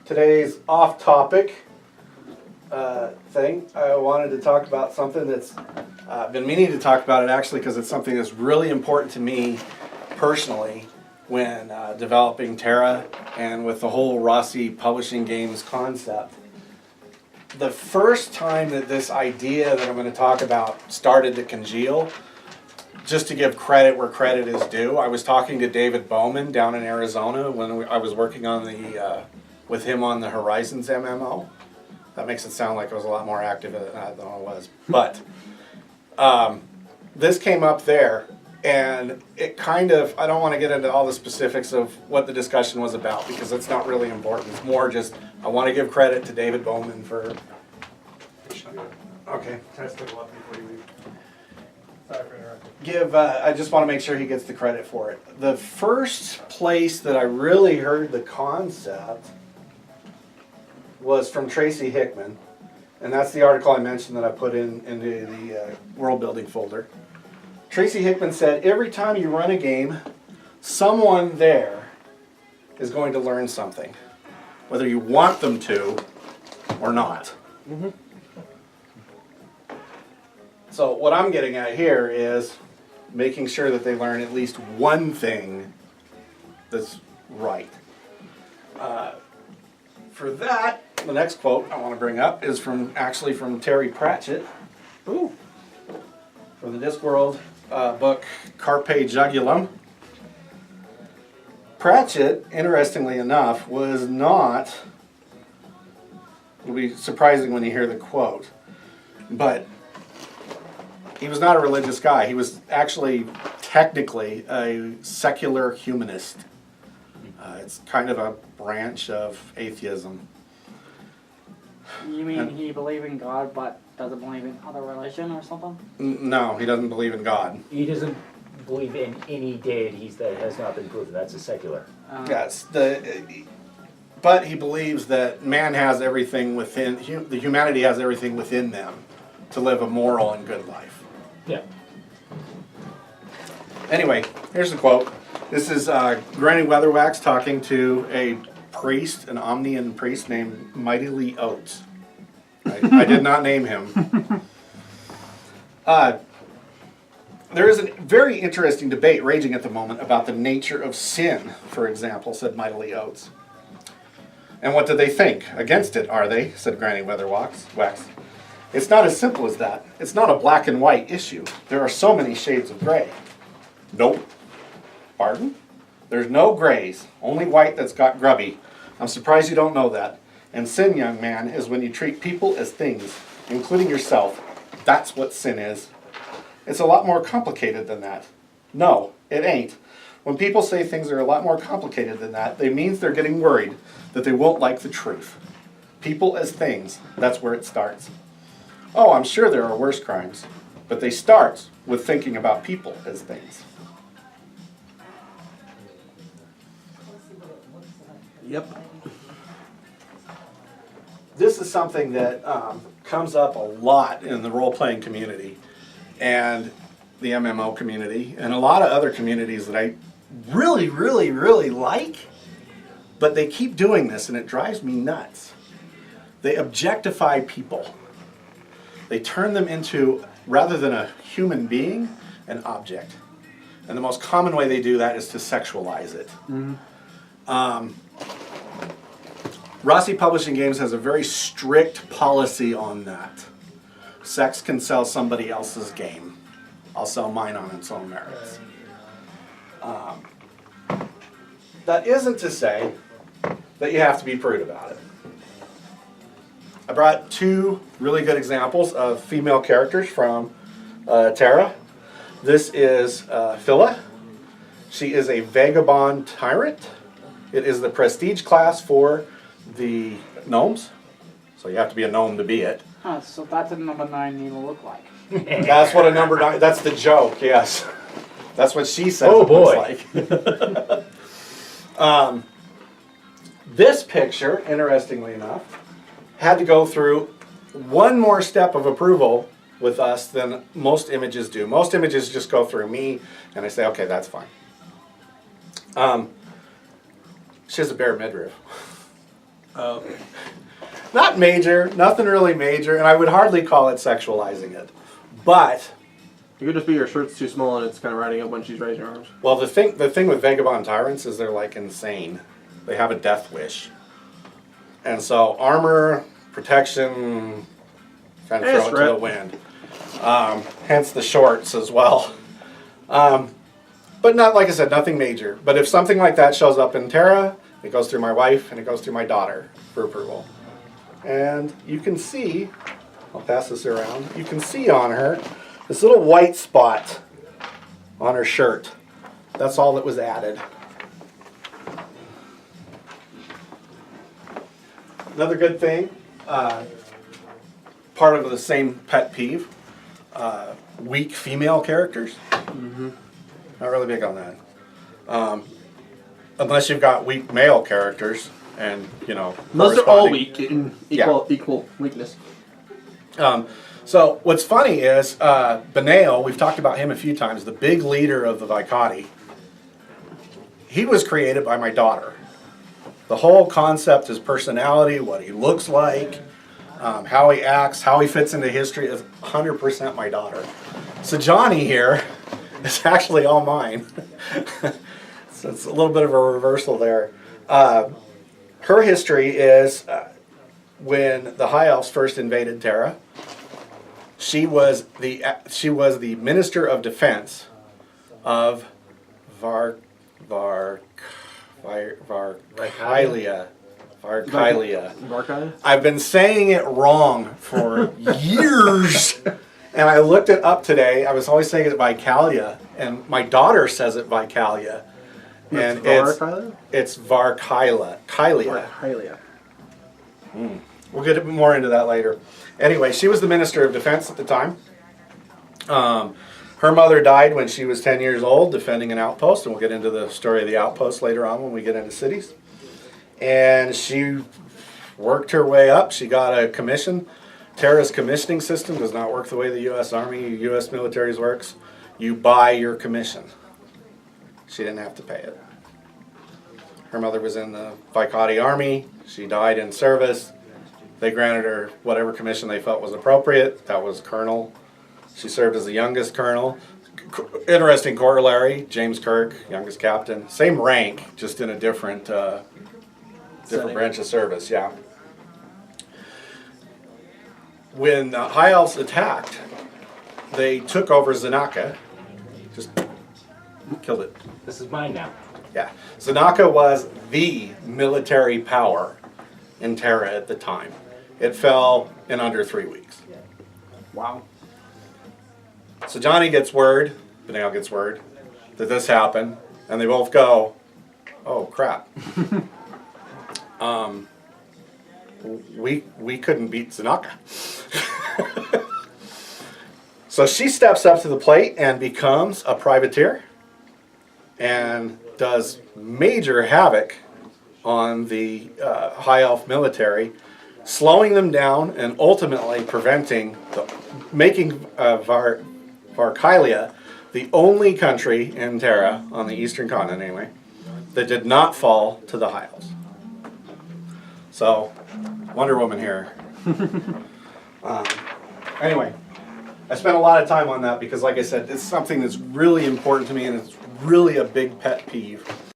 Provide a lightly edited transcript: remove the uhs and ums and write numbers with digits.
today's off-topic thing. I wanted to talk about something that's been meaning to talk about it actually because it's something that's really important to me personally when developing Terah and with the whole Rossi publishing games concept. The first time that this idea that I'm going to talk about started to congeal, just to give credit where credit is due, I was talking to David Bowman down in Arizona when I was working on with him on the Horizons MMO. That makes it sound like I was a lot more active than I was. But this came up there, and it kind of, I don't want to get into all the specifics of what the discussion was about because it's not really important. It's more just, I want to give credit to David Bowman for... Okay. Test it up before you leave. Sorry for interrupting. I just want to make sure he gets the credit for it. The first place that I really heard the concept was from Tracy Hickman, and that's the article I mentioned that I put into the world building folder. Tracy Hickman said, every time you run a game, someone there is going to learn something, whether you want them to or not. Mm-hmm. So what I'm getting at here is making sure that they learn at least one thing that's right. For that, the next quote I want to bring up is from Terry Pratchett. Ooh. From the Discworld book Carpe Jugulum. Pratchett, interestingly enough, was not, it'll be surprising when you hear the quote, but he was not a religious guy. He was actually technically a secular humanist. It's kind of a branch of atheism. You mean he believes in God but doesn't believe in other religion or something? No, he doesn't believe in God. He doesn't believe in any deities that has not been proven. That's a secular. Yes, but he believes that man has everything within, the humanity has everything within them to live a moral and good life. Yeah. Anyway, here's the quote. This is Granny Weatherwax talking to a priest, an Omnian priest named Mightily Oates. I did not name him. There is a very interesting debate raging at the moment about the nature of sin, for example, said Mightily Oates. And what do they think? Against it, are they? Said Granny Weatherwax. It's not as simple as that. It's not a black and white issue. There are so many shades of gray. Nope. Pardon? There's no grays, only white that's got grubby. I'm surprised you don't know that. And sin, young man, is when you treat people as things, including yourself. That's what sin is. It's a lot more complicated than that. No, it ain't. When people say things are a lot more complicated than that, they means they're getting worried that they won't like the truth. People as things, that's where it starts. Oh, I'm sure there are worse crimes, but they start with thinking about people as things. Yep. This is something that comes up a lot in the role-playing community and the MMO community and a lot of other communities that I really, really, really like, but they keep doing this and it drives me nuts. They objectify people. They turn them into, rather than a human being, an object. And the most common way they do that is to sexualize it. Mm-hmm. Rossi Publishing Games has a very strict policy on that. Sex can sell somebody else's game. I'll sell mine on its own merits. That isn't to say that you have to be prude about it. I brought two really good examples of female characters from Terah. This is Phila. She is a vagabond tyrant. It is the prestige class for the gnomes, so you have to be a gnome to be it. Huh, so that's what a number 9 need to look like. That's what a number 9, that's the joke, yes. That's what she says oh, it boy. looks like. This picture, interestingly enough, had to go through one more step of approval with us than most images do. Most images just go through me, and I say, okay, that's fine. She has a bare midriff. Oh. Not major, nothing really major, and I would hardly call it sexualizing it. But, It could just be your shirt's too small and it's kind of riding up when she's raising her arms. well, the thing with vagabond tyrants is they're like insane. They have a death wish. And so armor, protection, kind of throw it to the wind. Hence the shorts as well. But not, like I said, nothing major. But if something like that shows up in Terah, it goes through my wife and it goes through my daughter for approval. And you can see, I'll pass this around, you can see on her this little white spot on her shirt. That's all that was added. Another good thing, part of the same pet peeve, weak female characters. Not really big on that. Unless you've got weak male characters, and you know. Those are all corresponding- weak in equal weakness. So what's funny is Benael, we've talked about him a few times, the big leader of the Vicati. He was created by my daughter. The whole concept, his personality, what he looks like, how he acts, how he fits into history is 100% my daughter. So Johnny here is actually all mine. So it's a little bit of a reversal there. Her history is when the High Elves first invaded Terah. She was the Minister of Defense of Varkylia. Varkai? I've been saying it wrong for years. And I looked it up today. I was always saying it Vicalia, and my daughter says it Vicalia. And it's Varkylia. Varkylia. We'll get more into that later. Anyway, she was the Minister of Defense at the time. Her mother died when she was 10 years old defending an outpost, and we'll get into the story of the outpost later on when we get into cities. And she worked her way up. She got a commission. Terah's commissioning system does not work the way the U.S. Army, U.S. militaries works. You buy your commission. She didn't have to pay it. Her mother was in the Vicati Army. She died in service. They granted her whatever commission they felt was appropriate. That was colonel. She served as the youngest colonel. Interesting corollary, James Kirk, youngest captain. Same rank, just in a different branch of service, yeah. When the High Elves attacked, they took over Zanaka. Just killed it. This is mine now. Yeah. Zanaka was the military power in Terah at the time. It fell in under 3 weeks. Wow. So Johnny gets word, Benael gets word, that this happened, and they both go, oh crap. We couldn't beat Zanaka. So she steps up to the plate and becomes a privateer and does major havoc on the High Elf military, slowing them down and ultimately making Varkylia the only country in Terah, on the eastern continent anyway, that did not fall to the High Elves. So, Wonder Woman here. Anyway, I spent a lot of time on that because, like I said, it's something that's really important to me and it's really a big pet peeve.